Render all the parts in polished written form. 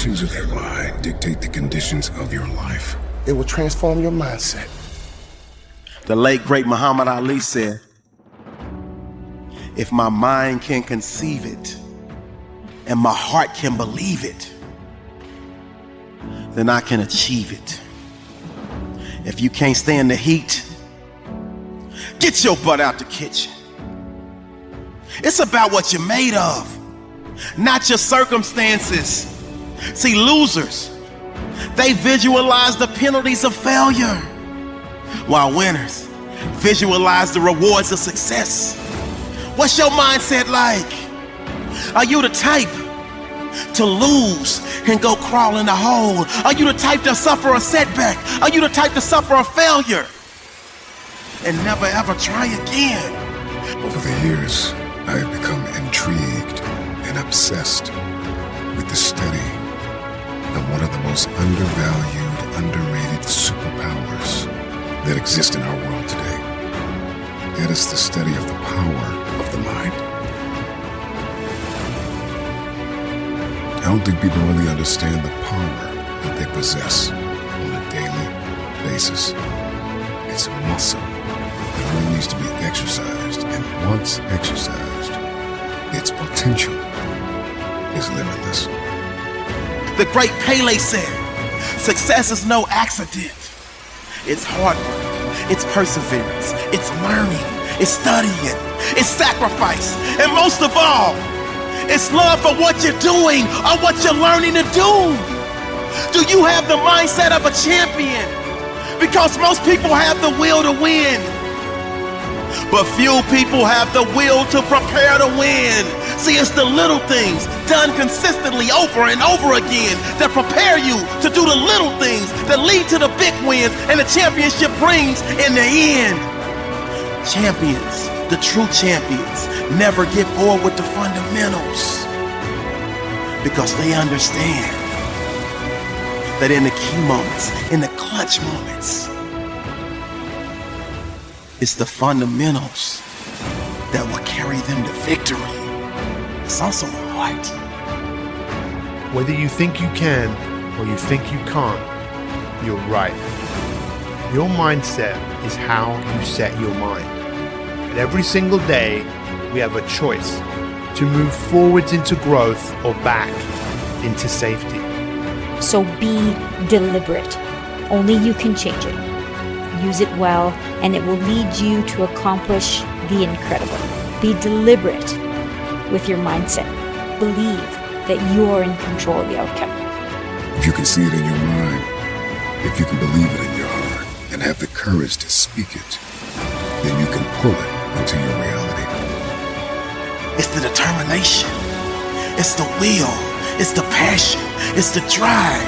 conditions of your mind dictate the conditions of your life. It will transform your mindset. The late, great Muhammad Ali said, if my mind can conceive it and my heart can believe it, then I can achieve it. If you can't stand the heat, get your butt out the kitchen. It's about what you're made of, not your circumstances. See, losers, they visualize the penalties of failure, while winners visualize the rewards of success. What's your mindset like? Are you the type to lose and go crawl in a hole? Are you the type to suffer a setback? Are you the type to suffer a failure and never ever try again? Over the years, I have become intrigued and obsessed with the study of one of the most undervalued, underrated superpowers that exist in our world today. That is the study of the power of the mind. I don't think people really understand the power that they possess on a daily basis. It's a muscle that only needs to be exercised, and once exercised, its potential is limitless. The great Pele said, success is no accident. It's hard work, it's perseverance, it's learning, it's studying, it's sacrifice, and most of all, it's love for what you're doing or what you're learning to do. Do you have the mindset of a champion? Because most people have the will to win, but few people have the will to prepare to win. See, it's the little things done consistently over and over again that prepare you to do the little things that lead to the big wins and the championship brings in the end. Champions, the true champions, never get bored with the fundamentals because they understand that in the key moments, in the clutch moments, it's the fundamentals that will carry them to victory. It's also the heart. Whether you think you can or you think you can't, you're right. Your mindset is how you set your mind. And every single day, we have a choice to move forwards into growth or back into safety. So be deliberate. Only you can change it. Use it well, and it will lead you to accomplish the incredible. Be deliberate with your mindset. Believe that you're in control of the outcome. If you can see it in your mind, if you can believe it in your heart, and have the courage to speak it, then you can pull it into your reality. It's the determination. It's the will. It's the passion. It's the drive.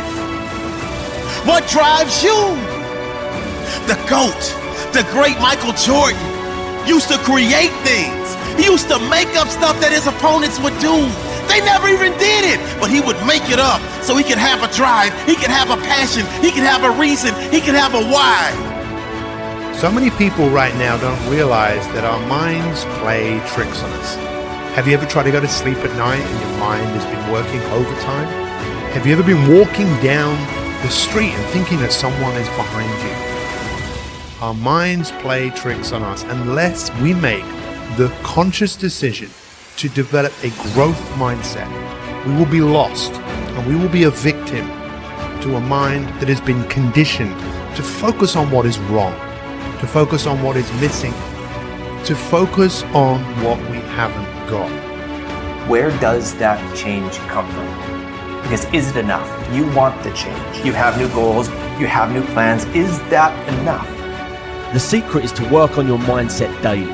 What drives you? The GOAT, the great Michael Jordan, used to create things. He used to make up stuff that his opponents would do. They never even did it, but he would make it up so he could have a drive, he could have a passion, he could have a reason, he could have a why. So many people right now don't realize that our minds play tricks on us. Have you ever tried to go to sleep at night and your mind has been working overtime? Have you ever been walking down the street and thinking that someone is behind you? Our minds play tricks on us unless we make the conscious decision to develop a growth mindset. We will be lost and we will be a victim to a mind that has been conditioned to focus on what is wrong, to focus on what is missing, to focus on what we haven't got. Where does that change come from? Because is it enough? You want the change. You have new goals. You have new plans. Is that enough? The secret is to work on your mindset daily.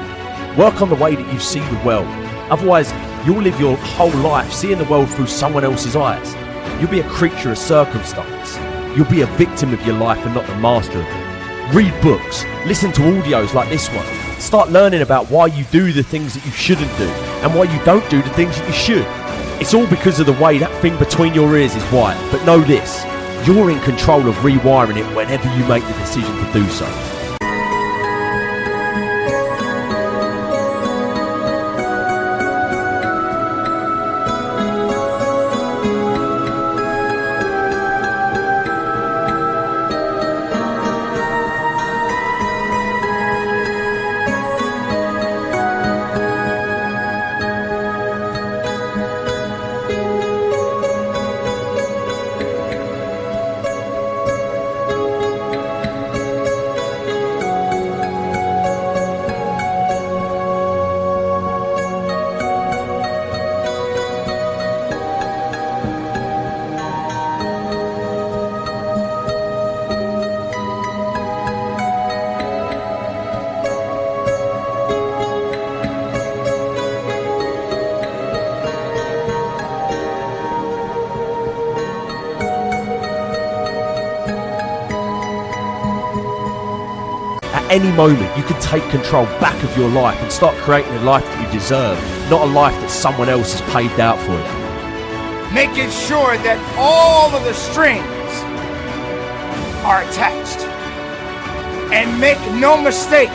Work on the way that you see the world. Otherwise, you'll live your whole life seeing the world through someone else's eyes. You'll be a creature of circumstance. You'll be a victim of your life and not the master of it. Read books. Listen to audios like this one. Start learning about why you do the things that you shouldn't do and why you don't do the things that you should. It's all because of the way that thing between your ears is wired. But know this, you're in control of rewiring it whenever you make the decision to do so. any moment, you can take control back of your life and start creating a life that you deserve, not a life that someone else has paved out for you. Making sure that all of the strings are attached. And make no mistake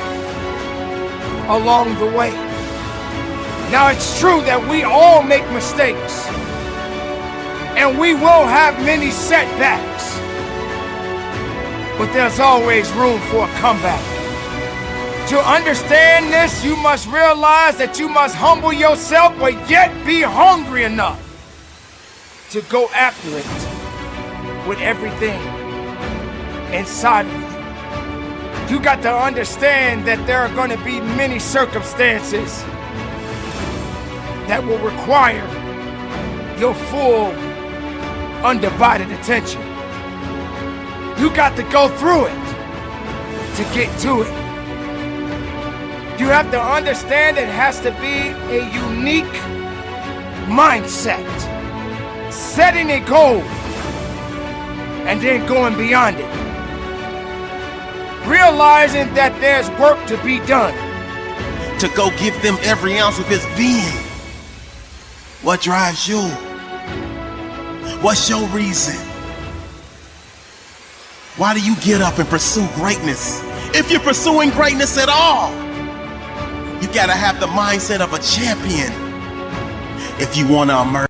along the way. Now, it's true that we all make mistakes. And we will have many setbacks. But there's always room for a comeback. To understand this, you must realize that you must humble yourself, but yet be hungry enough to go after it with everything inside of you. You got to understand that there are going to be many circumstances that will require your full, undivided attention. You got to go through it to get to it. You have to understand it has to be a unique mindset. Setting a goal and then going beyond it. Realizing that there's work to be done. To go give them every ounce of his being. What drives you? What's your reason? Why do you get up and pursue greatness? If you're pursuing greatness at all, you gotta have the mindset of a champion if you wanna emerge.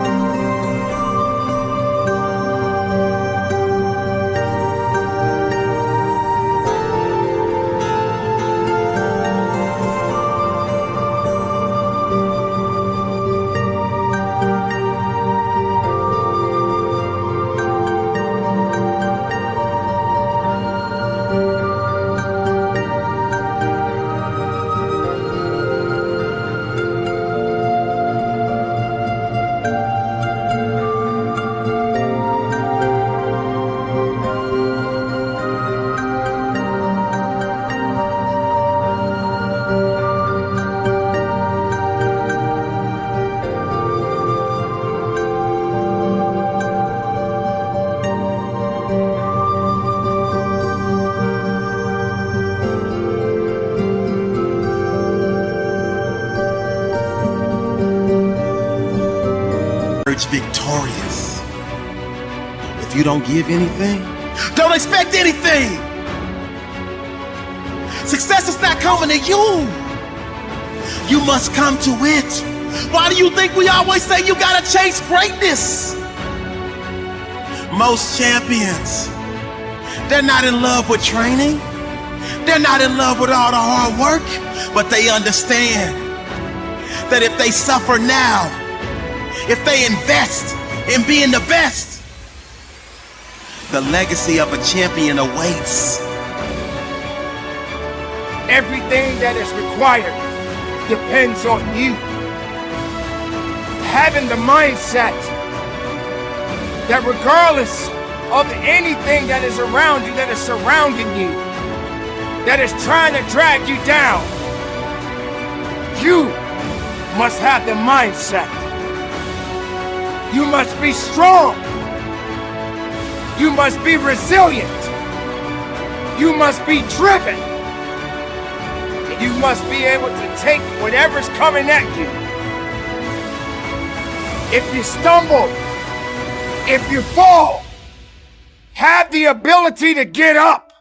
Victorious. If you don't give anything, don't expect anything. Success is not coming to you. You must come to it. Why do you think we always say you gotta chase greatness? Most champions, they're not in love with training. They're not in love with all the hard work, but they understand that if they suffer now, if they invest in being the best, the legacy of a champion awaits. Everything that is required depends on you. Having the mindset that regardless of anything that is around you, that is surrounding you, that is trying to drag you down, you must have the mindset. You must be strong. You must be resilient. You must be driven. And you must be able to take whatever's coming at you. If you stumble, if you fall, have the ability to get up.